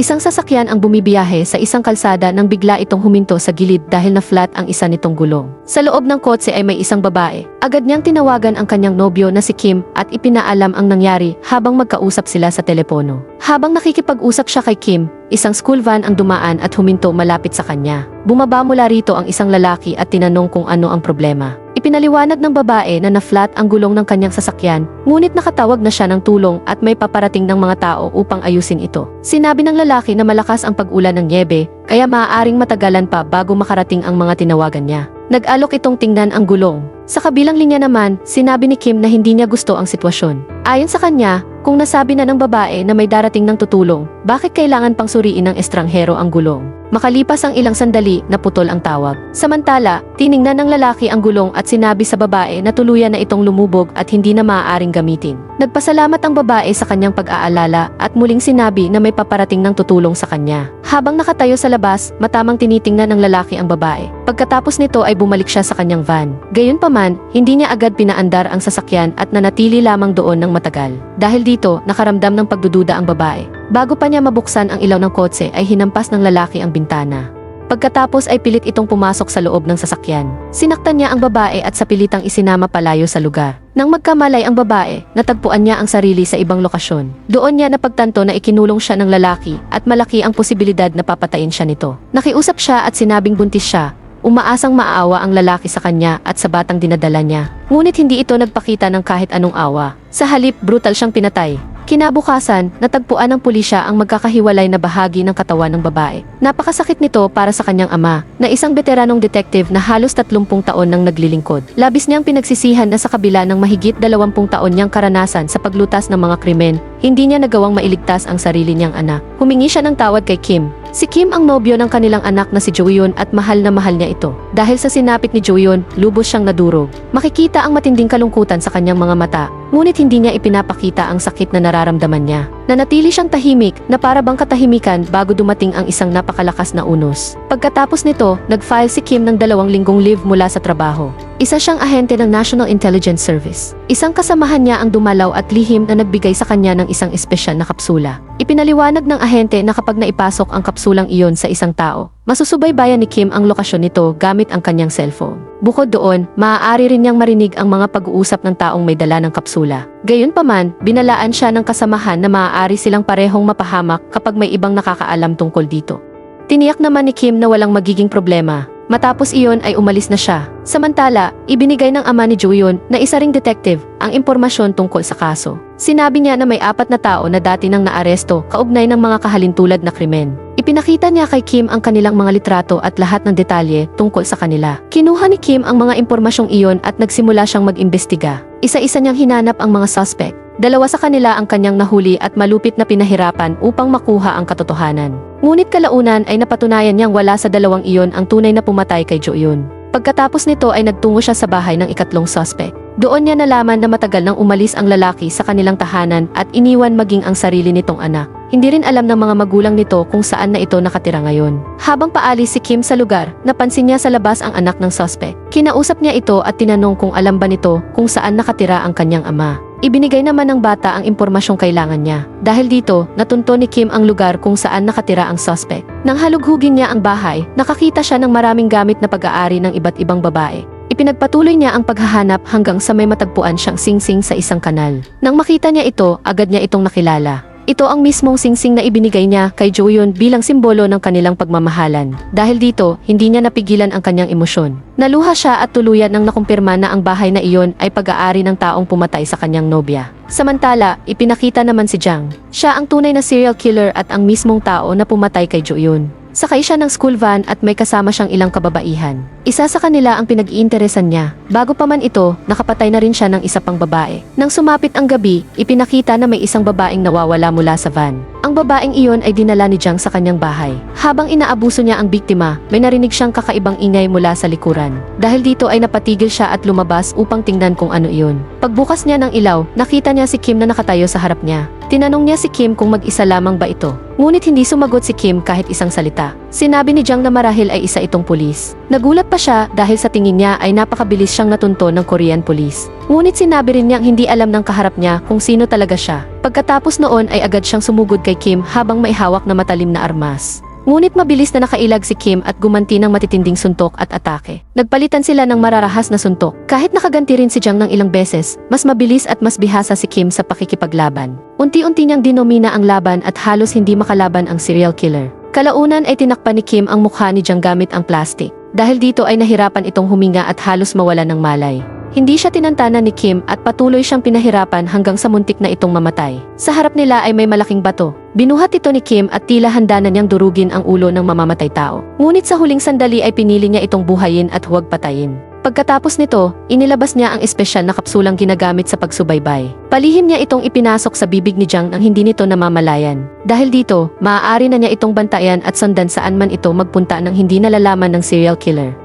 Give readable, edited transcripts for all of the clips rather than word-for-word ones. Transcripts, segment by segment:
Isang sasakyan ang bumibiyahe sa isang kalsada nang bigla itong huminto sa gilid dahil na flat ang isa nitong gulong. Sa loob ng kotse ay may isang babae. Agad niyang tinawagan ang kanyang nobyo na si Kim at ipinaalam ang nangyari habang magkausap sila sa telepono. Habang nakikipag-usap siya kay Kim, isang school van ang dumaan at huminto malapit sa kanya. Bumaba mula rito ang isang lalaki at tinanong kung ano ang problema. Ipinaliwanag ng babae na na-flat ang gulong ng kanyang sasakyan, ngunit nakatawag na siya ng tulong at may paparating ng mga tao upang ayusin ito. Sinabi ng lalaki na malakas ang pag-ulan ng nyebe, kaya maaaring matagalan pa bago makarating ang mga tinawagan niya. Nag-alok itong tingnan ang gulong. Sa kabilang linya naman, sinabi ni Kim na hindi niya gusto ang sitwasyon. Ayon sa kanya, kung nasabi na ng babae na may darating ng tutulong, bakit kailangan pang suriin ng estranghero ang gulong? Makalipas ang ilang sandali, naputol ang tawag. Samantala, tiningnan ng lalaki ang gulong at sinabi sa babae na tuluyan na itong lumubog at hindi na maaaring gamitin. Nagpasalamat ang babae sa kanyang pag-aalala at muling sinabi na may paparating ng tutulong sa kanya. Habang nakatayo sa labas, matamang tinitingnan ng lalaki ang babae. Pagkatapos nito ay bumalik siya sa kanyang van. Gayunpaman, hindi niya agad pinaandar ang sasakyan at nanatili lamang doon ng matagal. Dahil dito, nakaramdam ng pagdududa ang babae. Bago pa niya mabuksan ang ilaw ng kotse ay hinampas ng lalaki ang bintana. Pagkatapos ay pilit itong pumasok sa loob ng sasakyan. Sinaktan niya ang babae at sa pilitang isinama palayo sa lugar. Nang magkamalay ang babae, natagpuan niya ang sarili sa ibang lokasyon. Doon niya napagtanto na ikinulong siya ng lalaki at malaki ang posibilidad na papatayin siya nito. Nakiusap siya at sinabing buntis siya. Umaasang maawa ang lalaki sa kanya at sa batang dinadala niya. Ngunit hindi ito nagpakita ng kahit anong awa. Sa halip, brutal siyang pinatay. Kinabukasan, natagpuan ng pulisya ang magkakahiwalay na bahagi ng katawan ng babae. Napakasakit nito para sa kanyang ama, na isang veteranong detective na halos 30 taon nang naglilingkod. Labis niyang pinagsisihan na sa kabila ng mahigit 20 taon niyang karanasan sa paglutas ng mga krimen, hindi niya nagawang mailigtas ang sarili niyang anak. Humingi siya ng tawad kay Kim. Si Kim ang nobyo ng kanilang anak na si Joeyon at mahal na mahal niya ito. Dahil sa sinapit ni Joeyon, lubos siyang nadurog. Makikita ang matinding kalungkutan sa kanyang mga mata, ngunit hindi niya ipinapakita ang sakit na nararamdaman niya. Nanatili siyang tahimik na para bang katahimikan bago dumating ang isang napakalakas na unos. Pagkatapos nito, nag-file si Kim ng 2 linggong leave mula sa trabaho. Isa siyang ahente ng National Intelligence Service. Isang kasamahan niya ang dumalaw at lihim na nagbigay sa kanya ng isang espesyal na kapsula. Ipinaliwanag ng ahente na kapag naipasok ang kapsulang iyon sa isang tao, masusubaybayan ni Kim ang lokasyon nito gamit ang kanyang cellphone. Bukod doon, maaari rin niyang marinig ang mga pag-uusap ng taong may dala ng kapsula. Gayunpaman, binalaan siya ng kasamahan na maaari silang parehong mapahamak kapag may ibang nakakaalam tungkol dito. Tiniyak naman ni Kim na walang magiging problema. Matapos iyon ay umalis na siya. Samantala, ibinigay ng ama ni Joeyon na isa ring detective ang impormasyon tungkol sa kaso. Sinabi niya na may 4 na tao na dati nang naaresto kaugnay ng mga kahalintulad na krimen. Ipinakita niya kay Kim ang kanilang mga litrato at lahat ng detalye tungkol sa kanila. Kinuha ni Kim ang mga impormasyong iyon at nagsimula siyang mag-imbestiga. Isa-isa niyang hinanap ang mga suspect. 2 sa kanila ang kanyang nahuli at malupit na pinahirapan upang makuha ang katotohanan. Ngunit kalaunan ay napatunayan niyang wala sa 2 iyon ang tunay na pumatay kay Joeyon. Pagkatapos nito ay nagtungo siya sa bahay ng ikatlong suspect. Doon niya nalaman na matagal nang umalis ang lalaki sa kanilang tahanan at iniwan maging ang sarili nitong anak. Hindi rin alam ng mga magulang nito kung saan na ito nakatira ngayon. Habang paalis si Kim sa lugar, napansin niya sa labas ang anak ng suspect. Kinausap niya ito at tinanong kung alam ba nito kung saan nakatira ang kanyang ama. Ibinigay naman ng bata ang impormasyong kailangan niya. Dahil dito, natunto ni Kim ang lugar kung saan nakatira ang suspect. Nang halughugin niya ang bahay, nakakita siya ng maraming gamit na pag-aari ng iba't ibang babae. Ipinagpatuloy niya ang paghahanap hanggang sa may matagpuan siyang singsing sa isang kanal. Nang makita niya ito, agad niya itong nakilala. Ito ang mismong singsing na ibinigay niya kay Joeyon bilang simbolo ng kanilang pagmamahalan. Dahil dito, hindi niya napigilan ang kanyang emosyon. Naluha siya at tuluyan nang nakumpirma na ang bahay na iyon ay pag-aari ng taong pumatay sa kanyang nobya. Samantala, ipinakita naman si Jang. Siya ang tunay na serial killer at ang mismong tao na pumatay kay Joeyon. Sakay siya ng school van at may kasama siyang ilang kababaihan. Isa sa kanila ang pinag-iinteresan niya. Bago pa man ito, nakapatay na rin siya ng isa pang babae. Nang sumapit ang gabi, ipinakita na may isang babaeng nawawala mula sa van. Ang babaeng iyon ay dinala ni Jang sa kanyang bahay. Habang inaabuso niya ang biktima, may narinig siyang kakaibang ingay mula sa likuran. Dahil dito ay napatigil siya at lumabas upang tingnan kung ano iyon. Pagbukas niya ng ilaw, nakita niya si Kim na nakatayo sa harap niya. Tinanong niya si Kim kung mag-isa lamang ba ito. Ngunit hindi sumagot si Kim kahit isang salita. Sinabi ni Jang na marahil ay isa itong pulis. Nagulat pa siya dahil sa tingin niya ay napakabilis siyang natunto ng Korean police. Ngunit sinabi rin niyang hindi alam ng kaharap niya kung sino talaga siya. Pagkatapos noon ay agad siyang sumugod kay Kim habang may hawak na matalim na armas. Ngunit mabilis na nakailag si Kim at gumanti ng matitinding suntok at atake. Nagpalitan sila ng mararahas na suntok. Kahit nakaganti rin si Jang ng ilang beses, mas mabilis at mas bihasa si Kim sa pakikipaglaban. Unti-unti niyang dinomina ang laban at halos hindi makalaban ang serial killer. Kalaunan ay tinakpan ni Kim ang mukha ni Jang gamit ang plastic. Dahil dito ay nahirapan itong huminga at halos mawala ng malay. Hindi siya tinantanan ni Kim at patuloy siyang pinahirapan hanggang sa muntik na itong mamatay. Sa harap nila ay may malaking bato. Binuhat ito ni Kim at tila handa na niyang durugin ang ulo ng mamamatay tao. Ngunit sa huling sandali ay pinili niya itong buhayin at huwag patayin. Pagkatapos nito, inilabas niya ang espesyal na kapsulang ginagamit sa pagsubaybay. Palihim niya itong ipinasok sa bibig ni Jang nang hindi nito namamalayan. Dahil dito, maaari na niya itong bantayan at sundan saan man ito magpunta nang hindi nalalaman ng serial killer.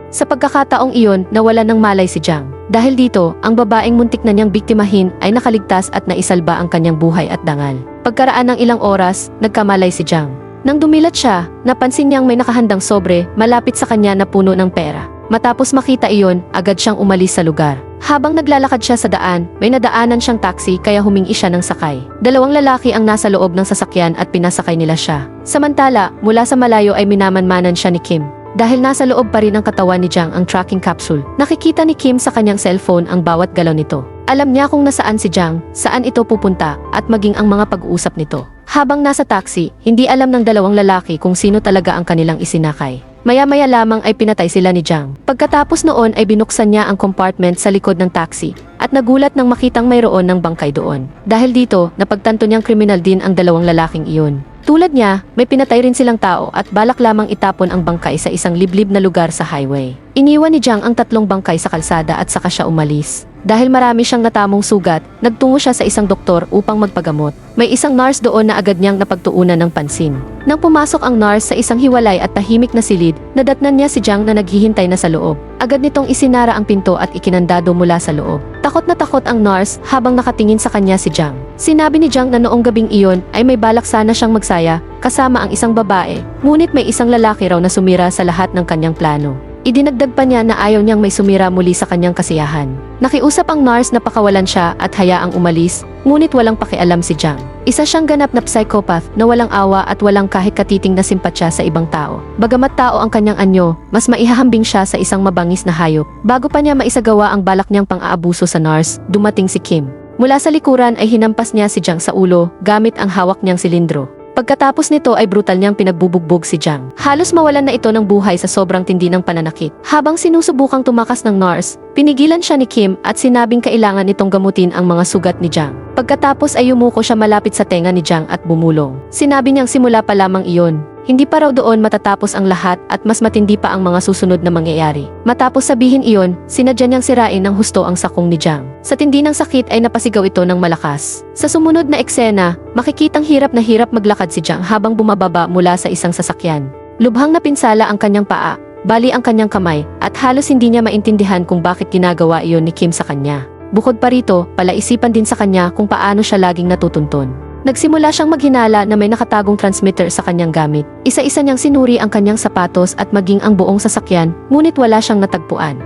Sa pagkakataong iyon, nawalan ng malay si Jang. Dahil dito, ang babaeng muntik na niyang biktimahin ay nakaligtas at naisalba ang kanyang buhay at dangal. Pagkaraan ng ilang oras, nagkamalay si Jang. Nang dumilat siya, napansin niyang may nakahandang sobre malapit sa kanya na puno ng pera. Matapos makita iyon, agad siyang umalis sa lugar. Habang naglalakad siya sa daan, may nadaanan siyang taxi kaya humingi siya ng sakay. Dalawang lalaki ang nasa loob ng sasakyan at pinasakay nila siya. Samantala, mula sa malayo ay minamanmanan siya ni Kim. Dahil nasa loob pa rin ng katawan ni Jang ang tracking capsule, nakikita ni Kim sa kanyang cellphone ang bawat galaw nito. Alam niya kung nasaan si Jang, saan ito pupunta, at maging ang mga pag-uusap nito. Habang nasa taxi, hindi alam ng dalawang lalaki kung sino talaga ang kanilang isinakay. Maya-maya lamang ay pinatay sila ni Jang. Pagkatapos noon ay binuksan niya ang compartment sa likod ng taxi at nagulat nang makitang mayroon ng bangkay doon. Dahil dito, napagtanto niyang kriminal din ang dalawang lalaking iyon. Tulad niya, may pinatay rin silang tao at balak lamang itapon ang bangkay sa isang liblib na lugar sa highway. Iniwan ni Jang ang tatlong bangkay sa kalsada at saka siya umalis. Dahil marami siyang natamong sugat, nagtungo siya sa isang doktor upang magpagamot. May isang nurse doon na agad niyang napagtuunan ng pansin. Nang pumasok ang nurse sa isang hiwalay at tahimik na silid, nadatnan niya si Jang na naghihintay na sa loob. Agad nitong isinara ang pinto at ikinandado mula sa loob. Takot na takot ang nurse habang nakatingin sa kanya si Jang. Sinabi ni Jang na noong gabing iyon ay may balak sana siyang magsaya kasama ang isang babae, ngunit may isang lalaki raw na sumira sa lahat ng kanyang plano. Idinagdag pa niya na ayaw niyang may sumira muli sa kanyang kasiyahan. Nakiusap ang nurse na pakawalan siya at hayaang umalis, ngunit walang pakialam si Jang. Isa siyang ganap na psychopath na walang awa at walang kahit katiting na simpatya sa ibang tao. Bagamat tao ang kanyang anyo, mas maihahambing siya sa isang mabangis na hayop. Bago pa niya maisagawa ang balak niyang pang-aabuso sa nurse, dumating si Kim. Mula sa likuran ay hinampas niya si Jang sa ulo gamit ang hawak niyang silindro. Pagkatapos nito ay brutal niyang pinagbubugbog si Jang. Halos mawalan na ito ng buhay sa sobrang tindi ng pananakit. Habang sinusubukang tumakas ng nurse, pinigilan siya ni Kim at sinabing kailangan nitong gamutin ang mga sugat ni Jang. Pagkatapos ay yumuko siya malapit sa tenga ni Jang at bumulong. Sinabi niyang simula pa lamang iyon. Hindi pa raw doon matatapos ang lahat at mas matindi pa ang mga susunod na mangyayari. Matapos sabihin iyon, sinadya niyang sirain ng husto ang sakong ni Jang. Sa tindi ng sakit ay napasigaw ito ng malakas. Sa sumunod na eksena, makikitang hirap na hirap maglakad si Jang habang bumababa mula sa isang sasakyan. Lubhang napinsala ang kanyang paa, bali ang kanyang kamay, at halos hindi niya maintindihan kung bakit ginagawa iyon ni Kim sa kanya. Bukod pa rito, palaisipan din sa kanya kung paano siya laging natutuntun. Nagsimula siyang maghinala na may nakatagong transmitter sa kanyang gamit. Isa-isa niyang sinuri ang kanyang sapatos at maging ang buong sasakyan, ngunit wala siyang natagpuan.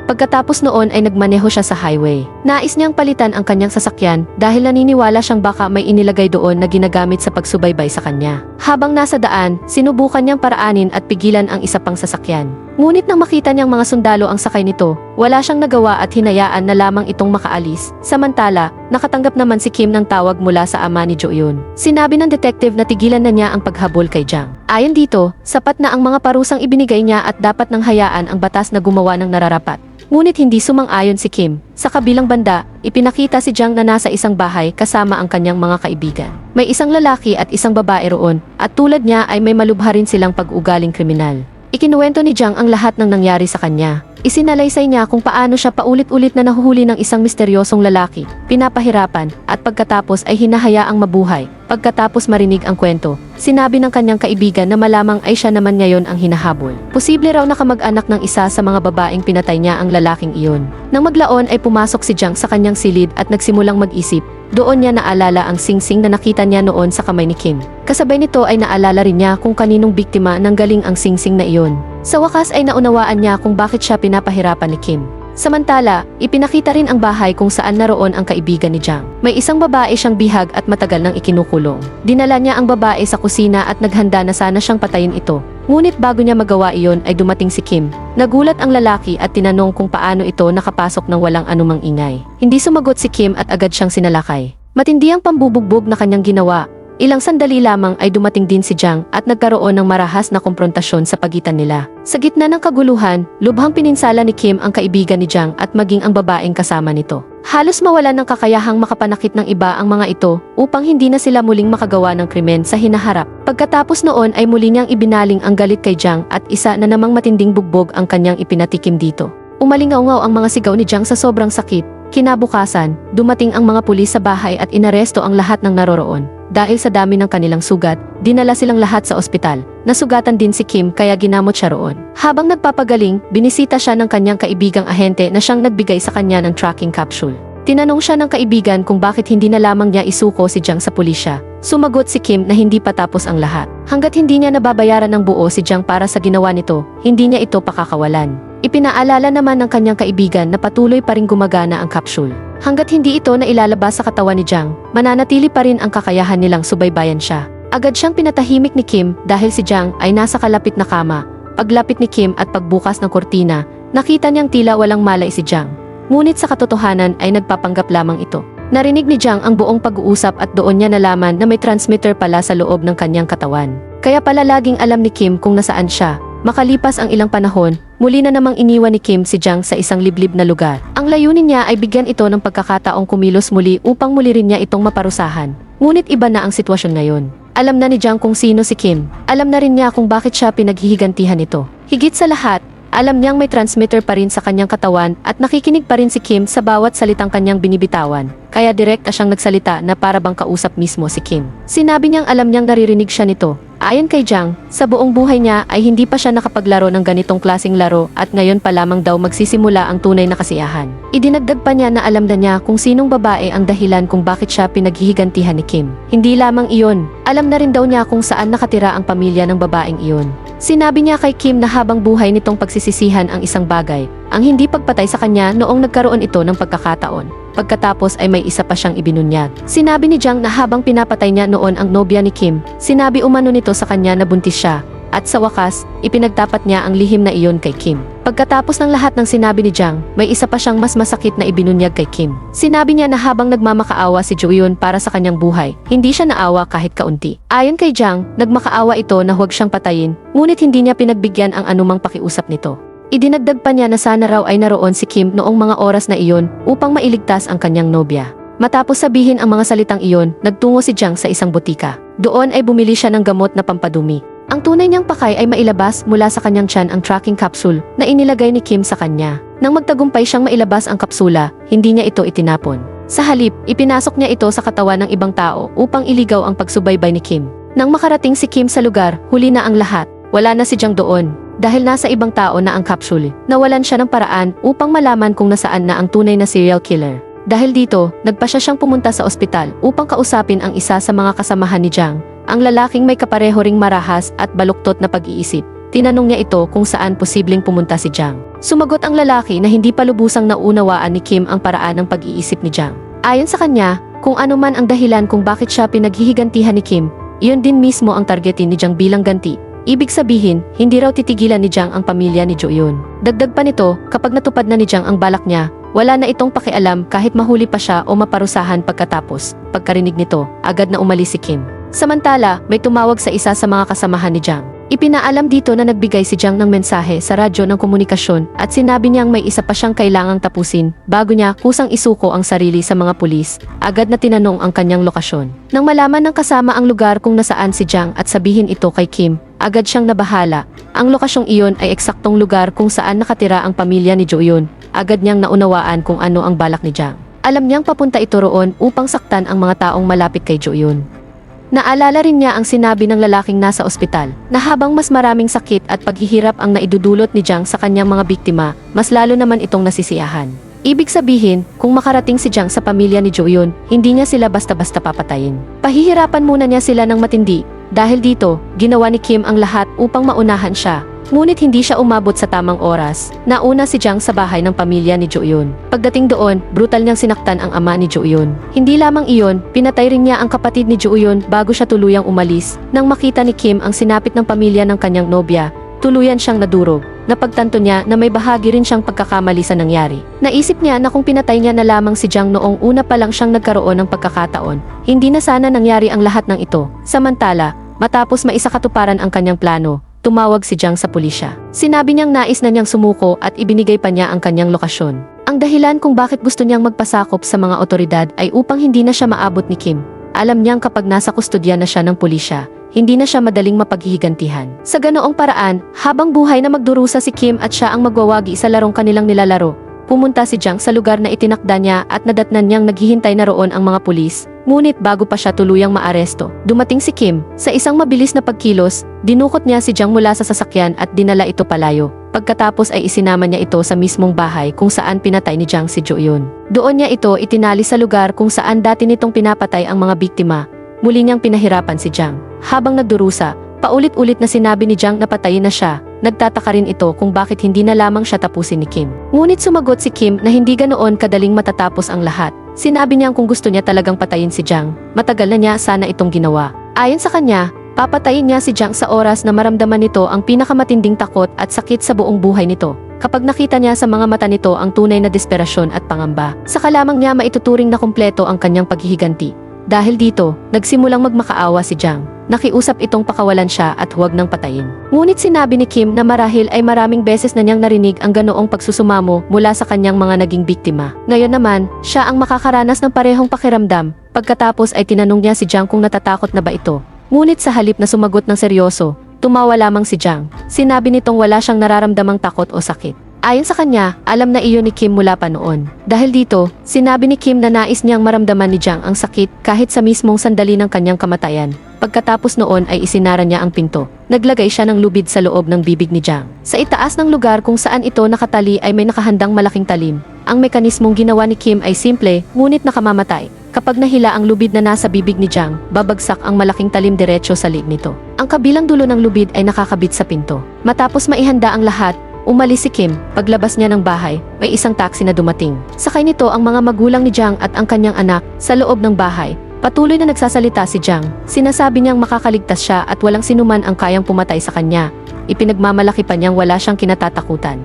Pagkatapos noon ay nagmaneho siya sa highway. Nais niyang palitan ang kanyang sasakyan dahil naniniwala siyang baka may inilagay doon na ginagamit sa pagsubaybay sa kanya. Habang nasa daan, sinubukan niyang paraanin at pigilan ang isa pang sasakyan. Ngunit nang makita niyang mga sundalo ang sakay nito, wala siyang nagawa at hinayaan na lamang itong makaalis. Samantala, nakatanggap naman si Kim ng tawag mula sa ama ni Jo-eun. Sinabi ng detective na tigilan na niya ang paghabol kay Jang. Ayon dito, sapat na ang mga parusang ibinigay niya at dapat nang hayaan ang batas na gumawa ng nararapat. Ngunit hindi sumang-ayon si Kim. Sa kabilang banda, ipinakita si Jang na nasa isang bahay kasama ang kanyang mga kaibigan. May isang lalaki at isang babae roon, at tulad niya ay may malubha rin silang pag-ugaling kriminal. Ikinuwento ni Jang ang lahat ng nangyari sa kanya. Isinalaysay niya kung paano siya paulit-ulit na nahuhuli ng isang misteryosong lalaki, pinapahirapan, at pagkatapos ay hinahayaang mabuhay. Pagkatapos marinig ang kwento, sinabi ng kanyang kaibigan na malamang ay siya naman ngayon ang hinahabol. Posible raw na kamag-anak ng isa sa mga babaeng pinatay niya ang lalaking iyon. Nang maglaon ay pumasok si Jang sa kanyang silid at nagsimulang mag-isip. Doon niya naalala ang singsing na nakita niya noon sa kamay ni Kim. Kasabay nito ay naalala rin niya kung kaninong biktima ng galing ang singsing na iyon. Sa wakas ay naunawaan niya kung bakit siya pinapahirapan ni Kim. Samantala, ipinakita rin ang bahay kung saan naroon ang kaibigan ni Jiang. May isang babae siyang bihag at matagal nang ikinukulong. Dinala niya ang babae sa kusina at naghanda na sana siyang patayin ito. Ngunit bago niya magawa iyon ay dumating si Kim. Nagulat ang lalaki at tinanong kung paano ito nakapasok ng walang anumang ingay. Hindi sumagot si Kim at agad siyang sinalakay. Matindi ang pambubugbog na kanyang ginawa. Ilang sandali lamang ay dumating din si Jiang at nagkaroon ng marahas na komprontasyon sa pagitan nila. Sa gitna ng kaguluhan, lubhang pininsala ni Kim ang kaibigan ni Jiang at maging ang babaeng kasama nito. Halos mawalan ng kakayahang makapanakit ng iba ang mga ito upang hindi na sila muling makagawa ng krimen sa hinaharap. Pagkatapos noon ay muli niyang ibinaling ang galit kay Jiang at isa na namang matinding bugbog ang kanyang ipinatikim dito. Umalingaw-ngaw ang mga sigaw ni Jiang sa sobrang sakit. Kinabukasan, dumating ang mga pulis sa bahay at inaresto ang lahat ng naroroon. Dahil sa dami ng kanilang sugat, dinala silang lahat sa ospital. Nasugatan din si Kim kaya ginamot siya roon. Habang nagpapagaling, binisita siya ng kanyang kaibigang ahente na siyang nagbigay sa kanya ng tracking capsule. Tinanong siya ng kaibigan kung bakit hindi na lamang niya isuko si Jiang sa pulisya. Sumagot si Kim na hindi pa tapos ang lahat. Hanggat hindi niya nababayaran ng buo si Jiang para sa ginawa nito, hindi niya ito pakakawalan. Ipinaalala naman ng kanyang kaibigan na patuloy pa rin gumagana ang capsule. Hanggat hindi ito na ilalabas sa katawan ni Jiang, mananatili pa rin ang kakayahan nilang subaybayan siya. Agad siyang pinatahimik ni Kim dahil si Jiang ay nasa kalapit na kama. Paglapit ni Kim at pagbukas ng kortina, nakita niyang tila walang malay si Jiang. Ngunit sa katotohanan ay nagpapanggap lamang ito. Narinig ni Jiang ang buong pag-uusap at doon niya nalaman na may transmitter pala sa loob ng kanyang katawan. Kaya pala laging alam ni Kim kung nasaan siya. Makalipas ang ilang panahon, muli na namang iniwan ni Kim si Jiang sa isang liblib na lugar. Ang layunin niya ay bigyan ito ng pagkakataong kumilos muli upang muli rin niya itong maparusahan. Ngunit iba na ang sitwasyon ngayon. Alam na ni Jiang kung sino si Kim. Alam na rin niya kung bakit siya pinaghihigantihan ito. Higit sa lahat, alam niyang may transmitter pa rin sa kanyang katawan at nakikinig pa rin si Kim sa bawat salitang kanyang binibitawan. Kaya direkta siyang nagsalita na para bang kausap mismo si Kim. Sinabi niyang alam niyang naririnig siya nito. Ayon kay Jiang, sa buong buhay niya ay hindi pa siya nakapaglaro ng ganitong klaseng laro at ngayon pa lamang daw magsisimula ang tunay na kasiyahan. Idinagdag pa niya na alam na niya kung sinong babae ang dahilan kung bakit siya pinaghihigantihan ni Kim. Hindi lamang iyon, alam na rin daw niya kung saan nakatira ang pamilya ng babaeng iyon. Sinabi niya kay Kim na habang buhay nitong pagsisisihan ang isang bagay, ang hindi pagpatay sa kanya noong nagkaroon ito ng pagkakataon. Pagkatapos ay may isa pa siyang ibinunyag. Sinabi ni Jiang na habang pinapatay niya noon ang nobya ni Kim, sinabi umano nito sa kanya na buntis siya, at sa wakas, ipinagtapat niya ang lihim na iyon kay Kim. Pagkatapos ng lahat ng sinabi ni Jiang, may isa pa siyang mas masakit na ibinunyag kay Kim. Sinabi niya na habang nagmamakaawa si Joyun para sa kanyang buhay, hindi siya naawa kahit kaunti. Ayon kay Jiang, nagmakaawa ito na huwag siyang patayin, ngunit hindi niya pinagbigyan ang anumang pakiusap nito. Idinagdag pa niya na sana raw ay naroon si Kim noong mga oras na iyon upang mailigtas ang kanyang nobya. Matapos sabihin ang mga salitang iyon, nagtungo si Jiang sa isang butika. Doon ay bumili siya ng gamot na pampadumi. Ang tunay niyang pakay ay mailabas mula sa kanyang tiyan ang tracking capsule na inilagay ni Kim sa kanya. Nang magtagumpay siyang mailabas ang kapsula, hindi niya ito itinapon. Sa halip, ipinasok niya ito sa katawan ng ibang tao upang iligaw ang pagsubaybay ni Kim. Nang makarating si Kim sa lugar, huli na ang lahat. Wala na si Jiang doon. Dahil nasa ibang tao na ang capsule, nawalan siya ng paraan upang malaman kung nasaan na ang tunay na serial killer. Dahil dito, nagpasya siyang pumunta sa ospital upang kausapin ang isa sa mga kasamahan ni Jiang, ang lalaking may kapareho ring marahas at baluktot na pag-iisip. Tinanong niya ito kung saan posibleng pumunta si Jiang. Sumagot ang lalaki na hindi pa lubusang naunawaan ni Kim ang paraan ng pag-iisip ni Jiang. Ayon sa kanya, kung ano man ang dahilan kung bakit siya pinaghihigantihan ni Kim, iyon din mismo ang targetin ni Jiang bilang ganti. Ibig sabihin, hindi raw titigilan ni Jiang ang pamilya ni Joyun. Dagdag pa nito, kapag natupad na ni Jiang ang balak niya, wala na itong pakialam kahit mahuli pa siya o maparusahan pagkatapos. Pagkarinig nito, agad na umalis si Kim. Samantala, may tumawag sa isa sa mga kasamahan ni Jiang. Ipinaalam dito na nagbigay si Jiang ng mensahe sa radyo ng komunikasyon at sinabi niyang may isa pa siyang kailangang tapusin bago niya kusang isuko ang sarili sa mga pulis. Agad na tinanong ang kanyang lokasyon. Nang malaman ng kasama ang lugar kung nasaan si Jiang at sabihin ito kay Kim, agad siyang nabahala. Ang lokasyong iyon ay eksaktong lugar kung saan nakatira ang pamilya ni Joyun. Agad niyang naunawaan kung ano ang balak ni Jiang. Alam niyang papunta ito roon upang saktan ang mga taong malapit kay Joyun. Naalala rin niya ang sinabi ng lalaking nasa ospital, na habang mas maraming sakit at paghihirap ang naidudulot ni Jiang sa kanyang mga biktima, mas lalo naman itong nasisiyahan. Ibig sabihin, kung makarating si Jiang sa pamilya ni Joyun, hindi niya sila basta-basta papatayin. Pahihirapan muna niya sila ng matindi. Dahil dito, ginawa ni Kim ang lahat upang maunahan siya. Ngunit hindi siya umabot sa tamang oras. Nauna si Jiang sa bahay ng pamilya ni Jo-yun. Pagdating doon, brutal niyang sinaktan ang ama ni Jo-yun. Hindi lamang iyon, pinatay rin niya ang kapatid ni Jo-yun bago siya tuluyang umalis. Nang makita ni Kim ang sinapit ng pamilya ng kanyang nobya, tuluyan siyang nadurog. Napagtanto niya na may bahagi rin siyang pagkakamali sa nangyari. Naisip niya na kung pinatay niya na lamang si Jiang noong una pa lang siyang nagkaroon ng pagkakataon, hindi na sana nangyari ang lahat ng ito. Samantala, matapos maisakatuparan ang kanyang plano, tumawag si Jiang sa pulisya. Sinabi niyang nais na niyang sumuko at ibinigay pa niya ang kanyang lokasyon. Ang dahilan kung bakit gusto niyang magpasakop sa mga otoridad ay upang hindi na siya maabot ni Kim. Alam niyang kapag nasa kustodya na siya ng pulisya, hindi na siya madaling mapaghihigantihan. Sa ganoong paraan, habang buhay na magdurusa si Kim at siya ang magwawagi sa larong kanilang nilalaro, pumunta si Jiang sa lugar na itinakda niya at nadatnan niyang naghihintay na roon ang mga pulis. Ngunit bago pa siya tuluyang maaresto, dumating si Kim. Sa isang mabilis na pagkilos, dinukot niya si Jiang mula sa sasakyan at dinala ito palayo. Pagkatapos ay isinama niya ito sa mismong bahay kung saan pinatay ni Jiang si Jo-yun. Doon niya ito itinali sa lugar kung saan dati nitong pinapatay ang mga biktima. Muli niyang pinahirapan si Jiang. Habang nagdurusa, paulit-ulit na sinabi ni Jiang na patayin na siya. Nagtataka rin ito kung bakit hindi na lamang siya tapusin ni Kim. Ngunit sumagot si Kim na hindi ganoon kadaling matatapos ang lahat. Sinabi niyang kung gusto niya talagang patayin si Jiang, matagal na niya sana itong ginawa. Ayon sa kanya, papatayin niya si Jiang sa oras na maramdaman nito ang pinakamatinding takot at sakit sa buong buhay nito. Kapag nakita niya sa mga mata nito ang tunay na desperasyon at pangamba, saka lamang niya maituturing na kumpleto ang kanyang paghihiganti. Dahil dito, nagsimulang magmakaawa si Jiang. Nakiusap itong pakawalan siya at huwag nang patayin. Ngunit sinabi ni Kim na marahil ay maraming beses na niyang narinig ang ganoong pagsusumamo mula sa kanyang mga naging biktima. Ngayon naman, siya ang makakaranas ng parehong pakiramdam. Pagkatapos ay tinanong niya si Jiang kung natatakot na ba ito. Ngunit sa halip na sumagot ng seryoso, tumawa lamang si Jiang. Sinabi nitong wala siyang nararamdamang takot o sakit. Ayon sa kanya, alam na iyon ni Kim mula pa noon. Dahil dito, sinabi ni Kim na nais niyang maramdaman ni Jiang ang sakit kahit sa mismong sandali ng kanyang kamatayan. Pagkatapos noon ay isinara niya ang pinto. Naglagay siya ng lubid sa loob ng bibig ni Jiang. Sa itaas ng lugar kung saan ito nakatali ay may nakahandang malaking talim. Ang mekanismong ginawa ni Kim ay simple, ngunit nakamamatay. Kapag nahila ang lubid na nasa bibig ni Jiang, babagsak ang malaking talim diretso sa liig nito. Ang kabilang dulo ng lubid ay nakakabit sa pinto. Matapos maihanda ang lahat, umalis si Kim. Paglabas niya ng bahay, may isang taxi na dumating. Sakay nito ang mga magulang ni Jiang at ang kanyang anak. Sa loob ng bahay, patuloy na nagsasalita si Jiang. Sinasabi niyang makakaligtas siya at walang sinuman ang kayang pumatay sa kanya. Ipinagmamalaki pa niyang wala siyang kinatatakutan.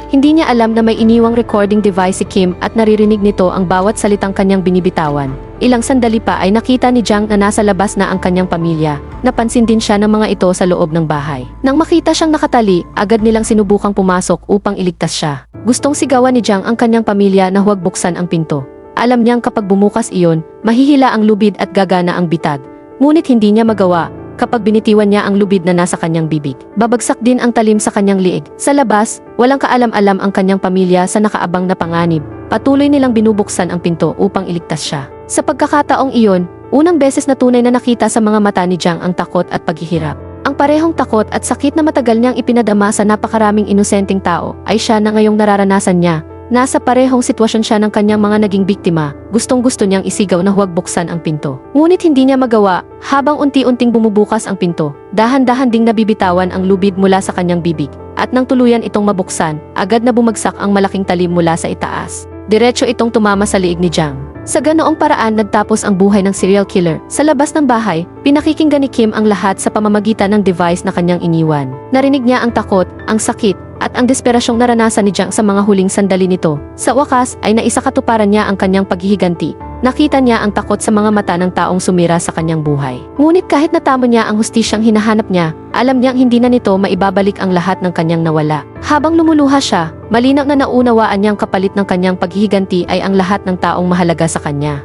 Hindi niya alam na may iniwang recording device si Kim at naririnig nito ang bawat salitang kanyang binibitawan. Ilang sandali pa ay nakita ni Jiang na nasa labas na ang kanyang pamilya. Napansin din siya ng mga ito sa loob ng bahay. Nang makita siyang nakatali, agad nilang sinubukang pumasok upang iligtas siya. Gustong sigawan ni Jiang ang kanyang pamilya na huwag buksan ang pinto. Alam niyang kapag bumukas iyon, mahihila ang lubid at gagana ang bitag. Ngunit hindi niya magawa. Kapag binitiwan niya ang lubid na nasa kanyang bibig, babagsak din ang talim sa kanyang liig. Sa labas, walang kaalam-alam ang kanyang pamilya sa nakaabang na panganib. Patuloy nilang binubuksan ang pinto upang iligtas siya. Sa pagkakataong iyon, unang beses na tunay na nakita sa mga mata ni Jiang ang takot at paghihirap. Ang parehong takot at sakit na matagal niyang ipinadama sa napakaraming inosenteng tao ay siya na ngayong nararanasan niya. Nasa parehong sitwasyon siya ng kanyang mga naging biktima. Gustong-gusto niyang isigaw na huwag buksan ang pinto. Ngunit hindi niya magawa. Habang unti-unting bumubukas ang pinto, dahan-dahan ding nabibitawan ang lubid mula sa kanyang bibig. At nang tuluyan itong mabuksan, agad na bumagsak ang malaking talim mula sa itaas. Diretso itong tumama sa liig ni Jiang. Sa ganoong paraan nagtapos ang buhay ng serial killer. Sa labas ng bahay, pinakikinggan ni Kim ang lahat sa pamamagitan ng device na kanyang iniwan. Narinig niya ang takot, ang sakit, at ang desperasyong naranasan ni Jiang sa mga huling sandali nito. Sa wakas ay naisakatuparan niya ang kanyang paghihiganti. Nakita niya ang takot sa mga mata ng taong sumira sa kanyang buhay. Ngunit kahit natamo niya ang hustisyang hinahanap niya, alam niyang hindi na nito maibabalik ang lahat ng kanyang nawala. Habang lumuluha siya, malinaw na naunawaan niyang kapalit ng kanyang paghihiganti ay ang lahat ng taong mahalaga sa kanya.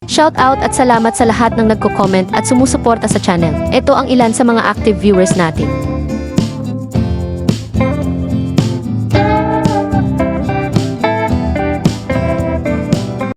Shout out at salamat sa lahat ng nagko-comment at sumusuporta sa channel. Ito ang ilan sa mga active viewers natin.